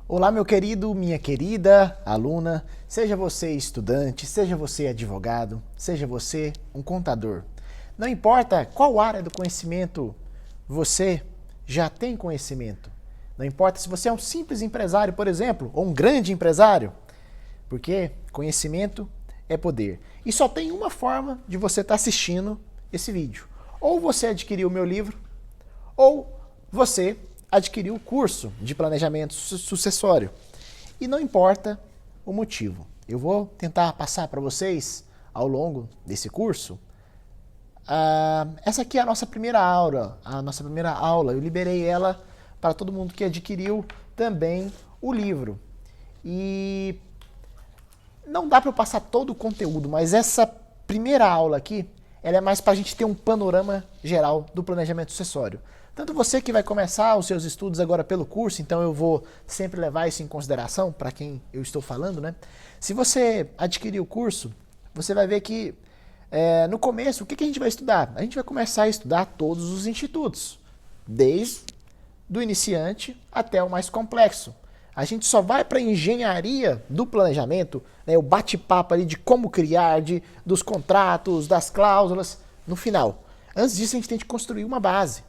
Olá, meu querido, minha querida aluna, seja você estudante, seja você advogado, seja você um contador. Não importa qual área do conhecimento você já tem conhecimento. Não importa se você é um simples empresário, por exemplo, ou um grande empresário, porque conhecimento é poder. E só tem uma forma de você estar assistindo esse vídeo. Ou você adquiriu o meu livro, ou você adquiriu o curso de planejamento sucessório. E não importa o motivo. Eu vou tentar passar para vocês, ao longo desse curso, essa aqui é a nossa primeira aula. Eu liberei ela para todo mundo que adquiriu também o livro. E não dá para eu passar todo o conteúdo, mas essa primeira aula aqui, ela é mais para a gente ter um panorama geral do planejamento sucessório. Tanto você que vai começar os seus estudos agora pelo curso, então eu vou sempre levar isso em consideração para quem eu estou falando, né? Se você adquirir o curso, você vai ver que no começo, o que a gente vai estudar? A gente vai começar a estudar todos os institutos, desde do iniciante até o mais complexo. A gente só vai para a engenharia do planejamento, né, o bate-papo ali de como criar, dos contratos, das cláusulas, no final. Antes disso, a gente tem que construir uma base.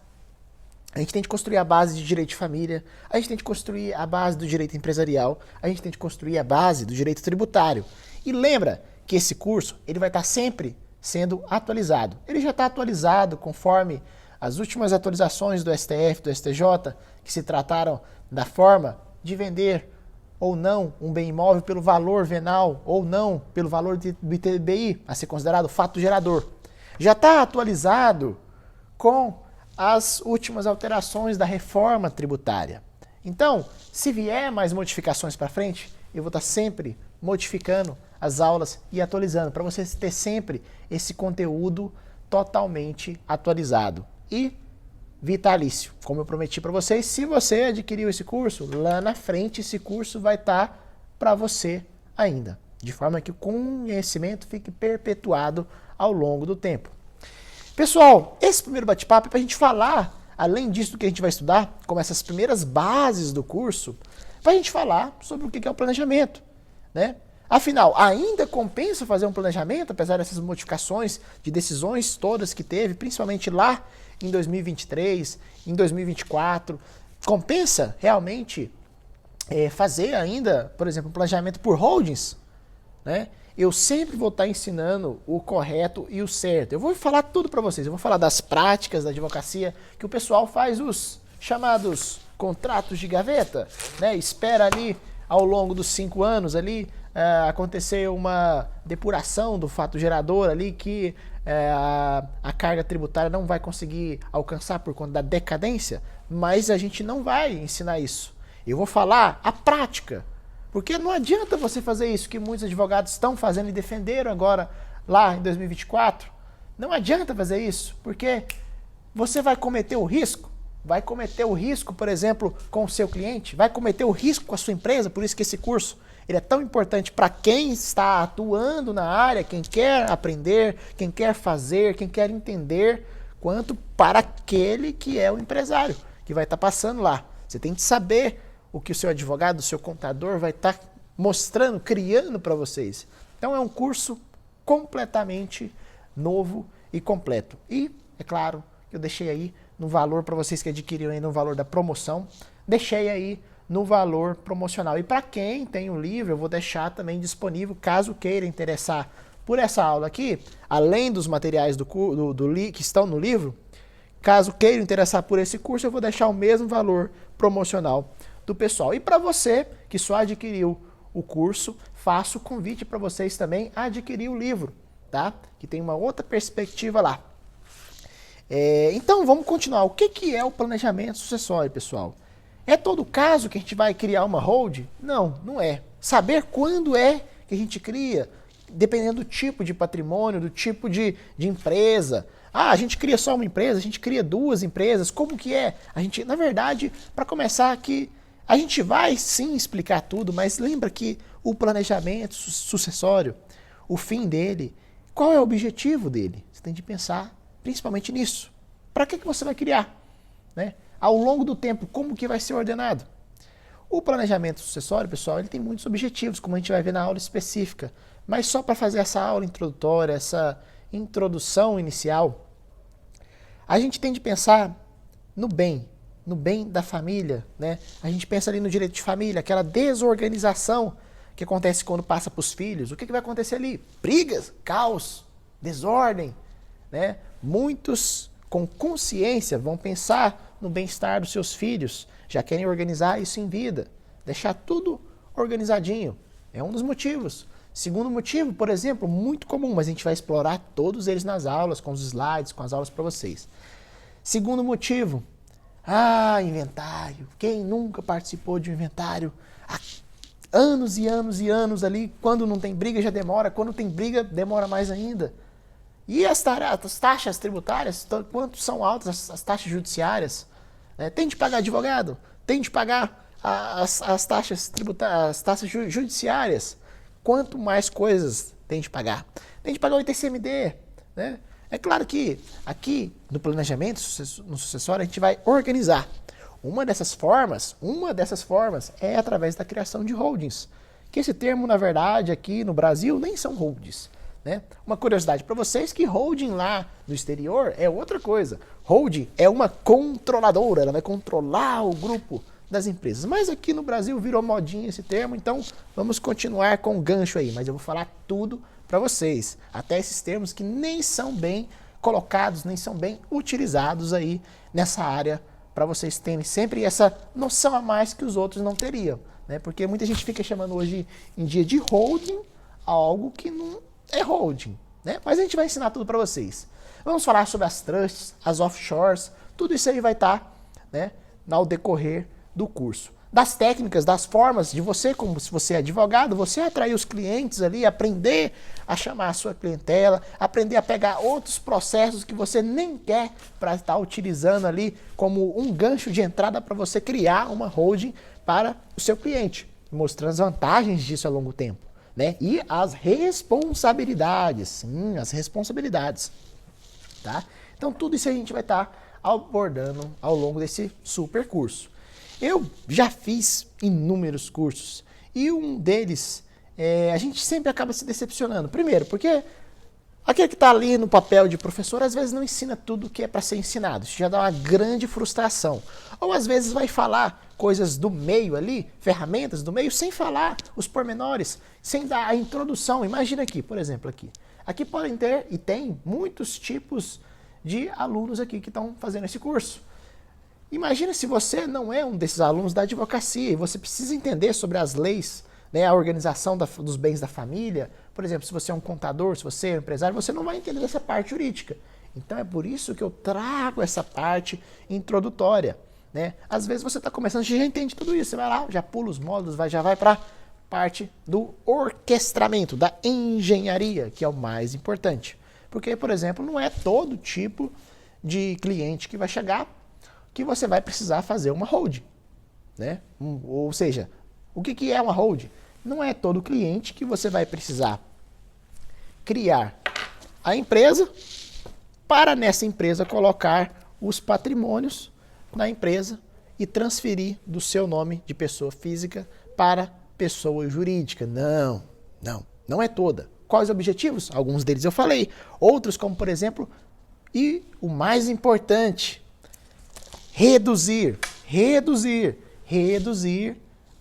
A gente tem que construir a base de direito de família, a gente tem que construir a base do direito empresarial, a gente tem que construir a base do direito tributário. E lembra que esse curso ele vai estar sempre sendo atualizado. Ele já está atualizado conforme as últimas atualizações do STF, do STJ, que se trataram da forma de vender ou não um bem imóvel pelo valor venal ou não pelo valor do ITBI, a ser considerado fato gerador. Já está atualizado com as últimas alterações da reforma tributária. Então, se vier mais modificações para frente, eu vou estar sempre modificando as aulas e atualizando, para você ter sempre esse conteúdo totalmente atualizado. E vitalício, como eu prometi para vocês, se você adquiriu esse curso, lá na frente esse curso vai estar para você ainda, de forma que o conhecimento fique perpetuado ao longo do tempo. Pessoal, esse primeiro bate-papo é para a gente falar, além disso do que a gente vai estudar, como essas primeiras bases do curso, para a gente falar sobre o que é o planejamento, né? Afinal, ainda compensa fazer um planejamento, apesar dessas modificações de decisões todas que teve, principalmente lá em 2023, em 2024, compensa realmente fazer ainda, por exemplo, um planejamento por holdings, né? Eu sempre vou estar ensinando o correto e o certo. Eu vou falar tudo para vocês. Eu vou falar das práticas da advocacia, que o pessoal faz os chamados contratos de gaveta, né? Espera ali ao longo dos 5 anos ali acontecer uma depuração do fato gerador ali que a carga tributária não vai conseguir alcançar por conta da decadência, mas a gente não vai ensinar isso. Eu vou falar a prática. Porque não adianta você fazer isso que muitos advogados estão fazendo e defenderam agora, lá em 2024. Não adianta fazer isso, porque você vai cometer o risco. Vai cometer o risco, por exemplo, com o seu cliente. Vai cometer o risco com a sua empresa. Por isso que esse curso ele é tão importante para quem está atuando na área, quem quer aprender, quem quer fazer, quem quer entender, quanto para aquele que é o empresário, que vai estar passando lá. Você tem que saber o que o seu advogado, o seu contador vai estar mostrando, criando para vocês. Então é um curso completamente novo e completo. E, é claro, eu deixei aí no valor para vocês que adquiriram aí no valor da promoção, deixei aí no valor promocional. E para quem tem o livro, eu vou deixar também disponível, caso queira interessar por essa aula aqui, além dos materiais que estão no livro, caso queira interessar por esse curso, eu vou deixar o mesmo valor promocional do pessoal. E para você que só adquiriu o curso, faço o convite para vocês também a adquirir o livro, tá? Que tem uma outra perspectiva lá. Então vamos continuar. O que é o planejamento sucessório, pessoal? É todo caso que a gente vai criar uma hold? Não, não é. Saber quando é que a gente cria, dependendo do tipo de patrimônio, do tipo de empresa. Ah, a gente cria só uma empresa, a gente cria 2 empresas, como que é? A gente, na verdade, para começar aqui, a gente vai sim explicar tudo, mas lembra que o planejamento sucessório, o fim dele, qual é o objetivo dele? Você tem de pensar principalmente nisso. Para que você vai criar? Né? Ao longo do tempo, como que vai ser ordenado? O planejamento sucessório, pessoal, ele tem muitos objetivos, como a gente vai ver na aula específica. Mas só para fazer essa aula introdutória, essa introdução inicial, a gente tem de pensar no bem da família, né? A gente pensa ali no direito de família, aquela desorganização que acontece quando passa para os filhos. O que vai acontecer ali? Brigas, caos, desordem, né? Muitos com consciência vão pensar no bem-estar dos seus filhos, já querem organizar isso em vida, deixar tudo organizadinho. É um dos motivos. Segundo motivo, por exemplo, muito comum, mas a gente vai explorar todos eles nas aulas, com os slides, com as aulas para vocês. Segundo motivo, inventário. Quem nunca participou de um inventário? Há anos e anos e anos ali, quando não tem briga já demora, quando tem briga demora mais ainda. E as taxas tributárias, quanto são altas as taxas judiciárias? Tem de pagar advogado? Tem de pagar as taxas tributárias, as taxas judiciárias? Quanto mais coisas tem de pagar? Tem de pagar o ITCMD, né? É claro que aqui no planejamento, no sucessório, a gente vai organizar. Uma dessas formas é através da criação de holdings. Que esse termo, na verdade, aqui no Brasil, nem são holdings. Né? Uma curiosidade para vocês que holding lá no exterior é outra coisa. Holding é uma controladora, ela vai controlar o grupo das empresas. Mas aqui no Brasil virou modinha esse termo, então vamos continuar com o gancho aí. Mas eu vou falar tudo para vocês. Até esses termos que nem são bem colocados, nem são bem utilizados aí nessa área, para vocês terem sempre essa noção a mais que os outros não teriam. Né? Porque muita gente fica chamando hoje em dia de holding algo que não é holding, né? Mas a gente vai ensinar tudo para vocês. Vamos falar sobre as trusts, as offshores, tudo isso aí vai estar, né, ao decorrer do curso. Das técnicas, das formas de você, como se você é advogado, você atrair os clientes ali, aprender a chamar a sua clientela, aprender a pegar outros processos que você nem quer para estar utilizando ali como um gancho de entrada para você criar uma holding para o seu cliente, mostrando as vantagens disso a longo tempo. Né? E as responsabilidades, sim, as responsabilidades, tá? Então tudo isso a gente vai estar abordando ao longo desse super curso. Eu já fiz inúmeros cursos e um deles a gente sempre acaba se decepcionando. Primeiro, porque aquele que está ali no papel de professor às vezes não ensina tudo o que é para ser ensinado. Isso já dá uma grande frustração. Ou às vezes vai falar coisas do meio ali, ferramentas do meio, sem falar os pormenores, sem dar a introdução. Imagina aqui, por exemplo, aqui. Aqui podem ter e tem muitos tipos de alunos aqui que estão fazendo esse curso. Imagina se você não é um desses alunos da advocacia e você precisa entender sobre as leis, né, a organização dos bens da família. Por exemplo, se você é um contador, se você é um empresário, você não vai entender essa parte jurídica. Então é por isso que eu trago essa parte introdutória. Né? Às vezes você está começando, você já entende tudo isso, você vai lá, já pula os módulos, já vai para a parte do orquestramento, da engenharia, que é o mais importante. Porque, por exemplo, não é todo tipo de cliente que vai chegar que você vai precisar fazer uma holding. Né? Ou seja, o que é uma holding? Não é todo cliente que você vai precisar criar a empresa para nessa empresa colocar os patrimônios na empresa e transferir do seu nome de pessoa física para pessoa jurídica. Não é toda. Quais objetivos? Alguns deles eu falei. Outros, como por exemplo, e o mais importante, reduzir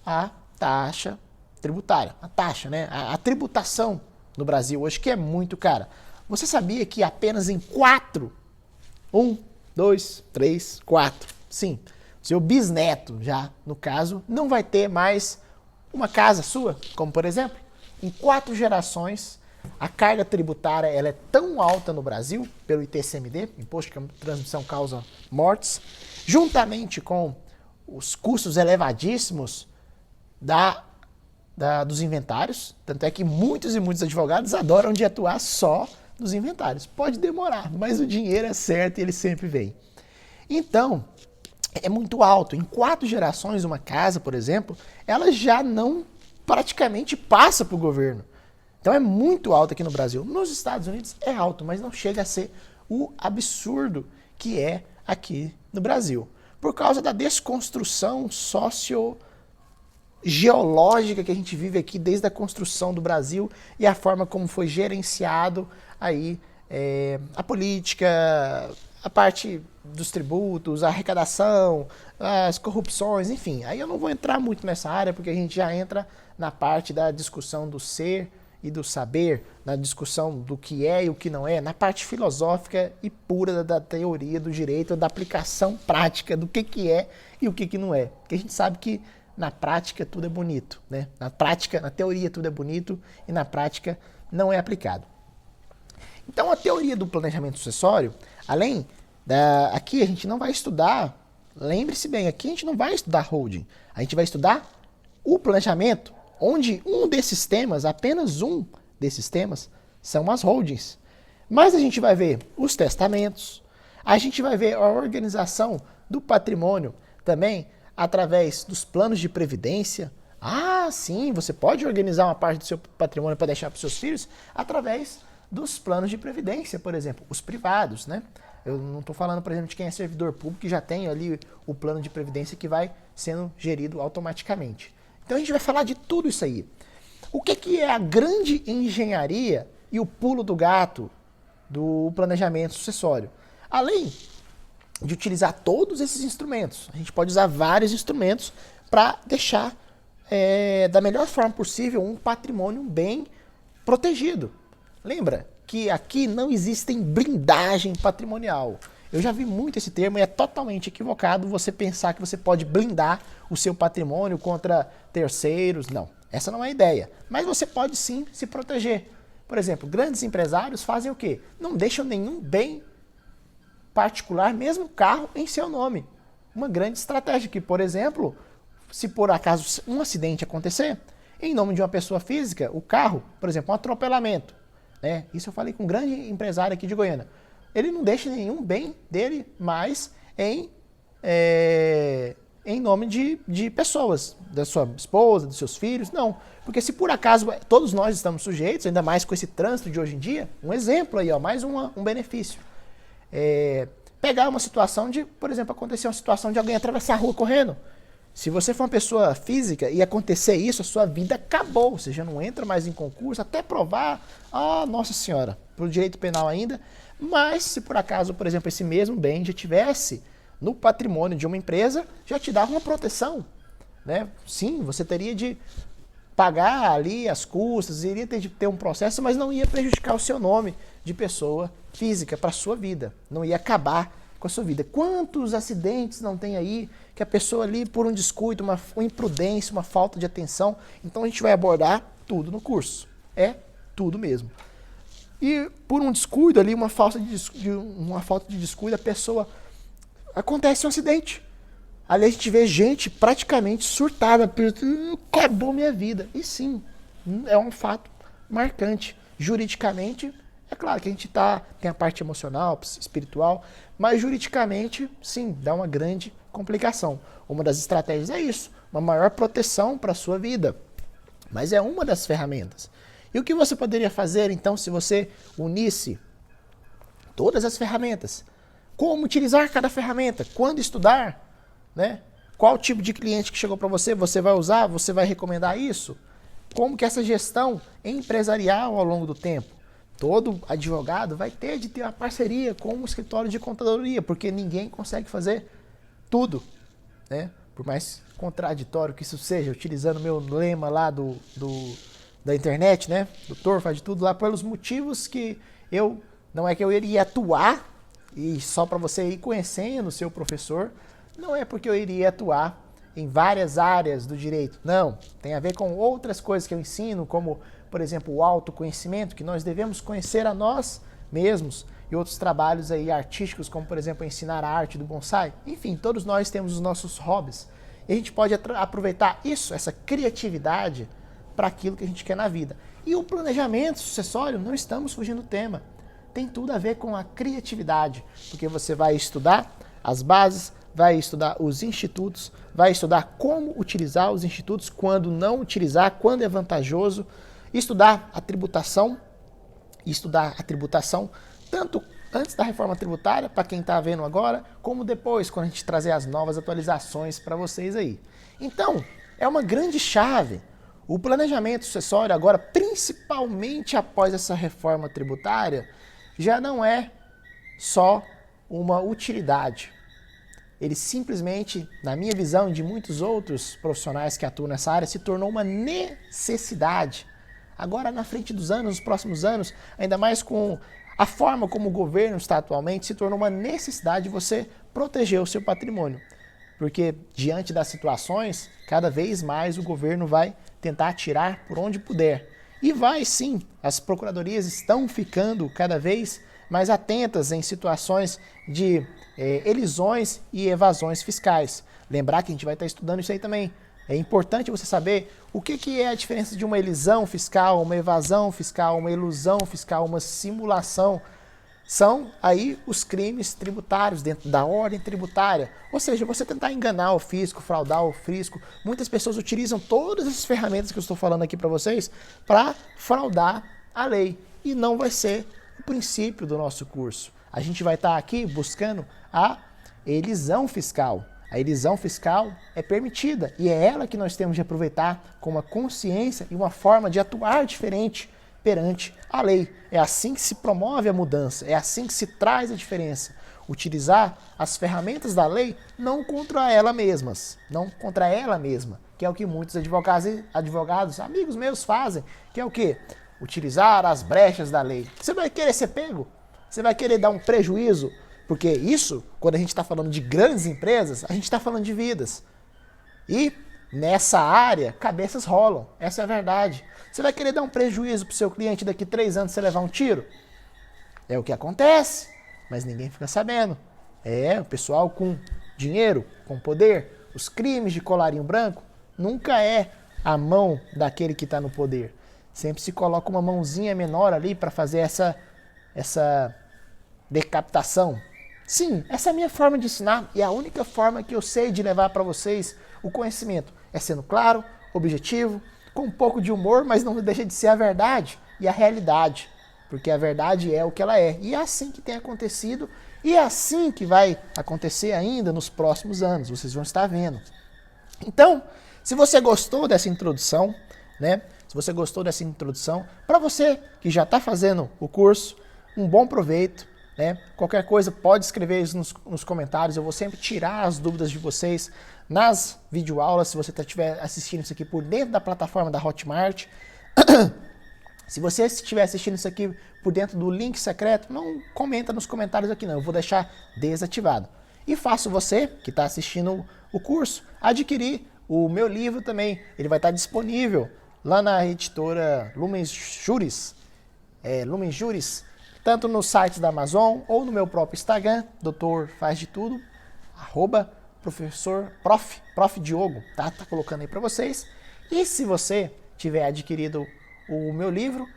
a taxa tributária. A taxa, né? A tributação no Brasil hoje, que é muito cara. Você sabia que apenas em 4, 1, 2, 3, 4, sim, seu bisneto já, no caso, não vai ter mais uma casa sua, como por exemplo, em 4 gerações, a carga tributária ela é tão alta no Brasil, pelo ITCMD, Imposto de Transmissão Causa Mortes, juntamente com os custos elevadíssimos dos inventários, tanto é que muitos e muitos advogados adoram de atuar só nos inventários. Pode demorar, mas o dinheiro é certo e ele sempre vem. Então, é muito alto. Em 4 gerações, uma casa, por exemplo, ela já não praticamente passa para o governo. Então é muito alto aqui no Brasil. Nos Estados Unidos é alto, mas não chega a ser o absurdo que é aqui no Brasil. Por causa da desconstrução geológica que a gente vive aqui desde a construção do Brasil e a forma como foi gerenciado aí a política, a parte dos tributos, a arrecadação, as corrupções, enfim. Aí eu não vou entrar muito nessa área porque a gente já entra na parte da discussão do ser e do saber, na discussão do que é e o que não é, na parte filosófica e pura da teoria do direito, da aplicação prática do que é e o que não é. Porque a gente sabe que na prática tudo é bonito, né? Na prática, na teoria tudo é bonito e na prática não é aplicado. Então a teoria do planejamento sucessório, aqui a gente não vai estudar, lembre-se bem, aqui a gente não vai estudar holding, a gente vai estudar o planejamento, onde um desses temas, apenas um desses temas, são as holdings. Mas a gente vai ver os testamentos, a gente vai ver a organização do patrimônio também através dos planos de previdência. Ah, sim, você pode organizar uma parte do seu patrimônio para deixar para os seus filhos através dos planos de previdência, por exemplo, os privados, né? Eu não estou falando, por exemplo, de quem é servidor público que já tem ali o plano de previdência que vai sendo gerido automaticamente. Então a gente vai falar de tudo isso aí. O que é a grande engenharia e o pulo do gato do planejamento sucessório? Além de utilizar todos esses instrumentos, a gente pode usar vários instrumentos para deixar da melhor forma possível um patrimônio bem protegido. Lembra que aqui não existem blindagem patrimonial. Eu já vi muito esse termo e é totalmente equivocado você pensar que você pode blindar o seu patrimônio contra terceiros. Não, essa não é a ideia. Mas você pode sim se proteger. Por exemplo, grandes empresários fazem o quê? Não deixam nenhum bem particular, mesmo carro, em seu nome. Uma grande estratégia que, por exemplo, se por acaso um acidente acontecer, em nome de uma pessoa física, o carro, por exemplo, um atropelamento, né? Isso eu falei com um grande empresário aqui de Goiânia. Ele não deixa nenhum bem dele mais em nome de pessoas, da sua esposa, dos seus filhos, não. Porque se por acaso todos nós estamos sujeitos, ainda mais com esse trânsito de hoje em dia, um exemplo aí, ó, mais um benefício. Pegar uma situação de, por exemplo, acontecer uma situação de alguém atravessar a rua correndo. Se você for uma pessoa física e acontecer isso, a sua vida acabou. Você já não entra mais em concurso, até provar, nossa senhora, pro direito penal ainda. Mas se por acaso, por exemplo, esse mesmo bem já tivesse no patrimônio de uma empresa, já te dava uma proteção, né? Sim, você teria de pagar ali as custas, iria ter de ter um processo, mas não ia prejudicar o seu nome de pessoa física para a sua vida. Não ia acabar com a sua vida. Quantos acidentes não tem aí que a pessoa ali por um descuido, uma imprudência, uma falta de atenção. Então a gente vai abordar tudo no curso. É tudo mesmo. E por um descuido ali, uma falta de descuido, a pessoa acontece um acidente. Ali a gente vê gente praticamente surtada, acabou minha vida. E sim, é um fato marcante. Juridicamente, é claro que a gente tem a parte emocional, espiritual, mas juridicamente, sim, dá uma grande complicação. Uma das estratégias é isso, uma maior proteção para a sua vida. Mas é uma das ferramentas. E o que você poderia fazer, então, se você unisse todas as ferramentas? Como utilizar cada ferramenta? Quando estudar? Né? Qual tipo de cliente que chegou para você vai usar? Você vai recomendar isso? Como que essa gestão empresarial ao longo do tempo? Todo advogado vai ter de ter uma parceria com um escritório de contadoria, porque ninguém consegue fazer tudo, né? Por mais contraditório que isso seja, utilizando o meu lema lá da internet, né? Doutor faz de tudo lá, pelos motivos que não é que eu iria atuar, e só para você ir conhecendo o seu professor, não é porque eu iria atuar em várias áreas do direito, não. Tem a ver com outras coisas que eu ensino, como, por exemplo, o autoconhecimento, que nós devemos conhecer a nós mesmos, e outros trabalhos aí artísticos, como, por exemplo, ensinar a arte do bonsai. Enfim, todos nós temos os nossos hobbies, e a gente pode aproveitar isso, essa criatividade, para aquilo que a gente quer na vida. E o planejamento sucessório, não estamos fugindo do tema, tem tudo a ver com a criatividade, porque você vai estudar as bases, vai estudar os institutos, vai estudar como utilizar os institutos, quando não utilizar, quando é vantajoso, estudar a tributação, tanto antes da reforma tributária, para quem está vendo agora, como depois, quando a gente trazer as novas atualizações para vocês aí. Então, é uma grande chave. O planejamento sucessório agora, principalmente após essa reforma tributária, já não é só uma utilidade. Ele simplesmente, na minha visão e de muitos outros profissionais que atuam nessa área, se tornou uma necessidade. Agora, na frente dos anos, nos próximos anos, ainda mais com a forma como o governo está atualmente, se tornou uma necessidade de você proteger o seu patrimônio. Porque, diante das situações, cada vez mais o governo vai tentar tirar por onde puder. E vai sim, as procuradorias estão ficando cada vez mais atentas em situações de elisões e evasões fiscais. Lembrar que a gente vai estar estudando isso aí também. É importante você saber o que é a diferença de uma elisão fiscal, uma evasão fiscal, uma ilusão fiscal, uma simulação. São aí os crimes tributários dentro da ordem tributária. Ou seja, você tentar enganar o fisco, fraudar o fisco. Muitas pessoas utilizam todas essas ferramentas que eu estou falando aqui para vocês para fraudar a lei. E não vai ser o princípio do nosso curso. A gente vai estar aqui buscando a elisão fiscal. A elisão fiscal é permitida e é ela que nós temos de aproveitar com uma consciência e uma forma de atuar diferente perante a lei. É assim que se promove a mudança, é assim que se traz a diferença. Utilizar as ferramentas da lei não contra ela mesmas, não contra ela mesma, que é o que muitos advogados, amigos meus fazem, que é o quê? Utilizar as brechas da lei. Você vai querer ser pego? Você vai querer dar um prejuízo? Porque isso, quando a gente está falando de grandes empresas, a gente está falando de vidas. E nessa área, cabeças rolam. Essa é a verdade. Você vai querer dar um prejuízo para o seu cliente daqui 3 anos você levar um tiro? É o que acontece, mas ninguém fica sabendo. É, o pessoal com dinheiro, com poder, os crimes de colarinho branco, nunca é a mão daquele que está no poder. Sempre se coloca uma mãozinha menor ali para fazer essa decapitação. Sim, essa é a minha forma de ensinar e é a única forma que eu sei de levar para vocês o conhecimento. É sendo claro, objetivo, com um pouco de humor, mas não deixa de ser a verdade e a realidade. Porque a verdade é o que ela é. E é assim que tem acontecido e é assim que vai acontecer ainda nos próximos anos. Vocês vão estar vendo. Então, se você gostou dessa introdução, né? Se você gostou dessa introdução, para você que já está fazendo o curso, um bom proveito. Né? Qualquer coisa pode escrever isso nos comentários, eu vou sempre tirar as dúvidas de vocês nas videoaulas, se você estiver assistindo isso aqui por dentro da plataforma da Hotmart. Se você estiver assistindo isso aqui por dentro do link secreto, não comenta nos comentários aqui não, eu vou deixar desativado. E faço você, que está assistindo o curso, adquirir o meu livro também, ele vai estar disponível lá na editora Lumens Juris, Lumens Juris, tanto no site da Amazon ou no meu próprio Instagram, Doutor Faz de Tudo, @Prof. Diogo, tá colocando aí para vocês. E se você tiver adquirido o meu livro,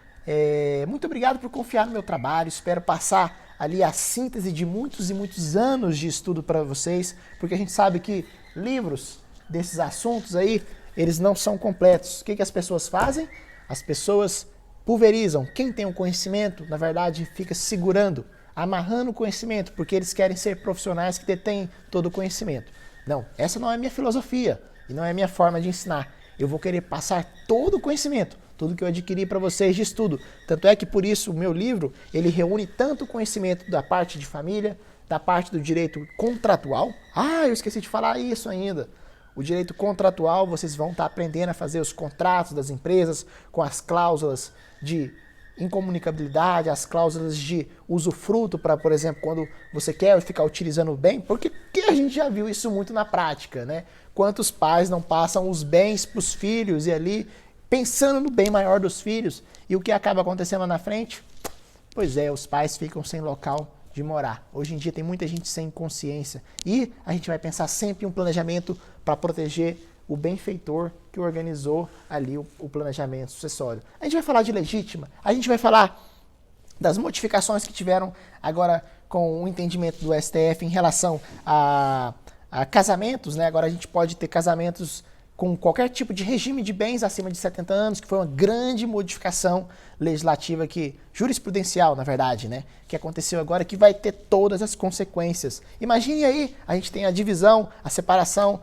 muito obrigado por confiar no meu trabalho, espero passar ali a síntese de muitos e muitos anos de estudo para vocês, porque a gente sabe que livros desses assuntos aí, eles não são completos. O que as pessoas fazem? As pessoas pulverizam. Quem tem o conhecimento, na verdade, fica segurando, amarrando o conhecimento, porque eles querem ser profissionais que detêm todo o conhecimento. Não, essa não é a minha filosofia e não é a minha forma de ensinar. Eu vou querer passar todo o conhecimento, tudo que eu adquiri para vocês de estudo. Tanto é que, por isso, o meu livro, ele reúne tanto o conhecimento da parte de família, da parte do direito contratual. Eu esqueci de falar isso ainda. O direito contratual, vocês vão estar aprendendo a fazer os contratos das empresas com as cláusulas de incomunicabilidade, as cláusulas de usufruto para, por exemplo, quando você quer ficar utilizando o bem, porque a gente já viu isso muito na prática, né? Quantos pais não passam os bens para os filhos e ali pensando no bem maior dos filhos e o que acaba acontecendo lá na frente? Pois é, os pais ficam sem local de morar. Hoje em dia tem muita gente sem consciência e a gente vai pensar sempre em um planejamento para proteger o benfeitor que organizou ali o planejamento sucessório. A gente vai falar de legítima, a gente vai falar das modificações que tiveram agora com o entendimento do STF em relação a casamentos, né? Agora a gente pode ter casamentos com qualquer tipo de regime de bens acima de 70 anos, que foi uma grande modificação legislativa jurisprudencial, na verdade, né? Que aconteceu agora, que vai ter todas as consequências. Imagine aí, a gente tem a divisão, a separação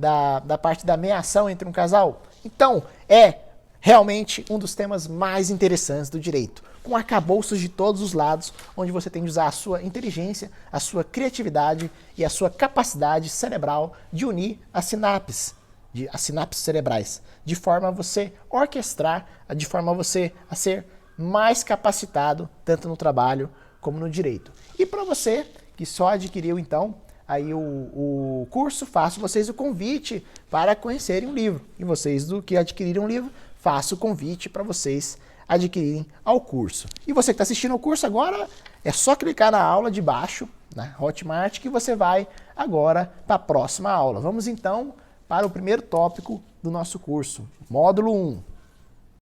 da parte da meação entre um casal. Então, é realmente um dos temas mais interessantes do direito, com arcabouços de todos os lados, onde você tem de usar a sua inteligência, a sua criatividade e a sua capacidade cerebral de unir as sinapses cerebrais, de forma a você orquestrar, de forma a você a ser mais capacitado, tanto no trabalho como no direito. E para você que só adquiriu então aí o curso, faço vocês o convite para conhecerem o livro. E vocês do que adquiriram o livro, faço o convite para vocês adquirirem ao curso. E você que está assistindo ao curso agora, é só clicar na aula de baixo, na Hotmart, que você vai agora para a próxima aula. Vamos então para o primeiro tópico do nosso curso, módulo 1.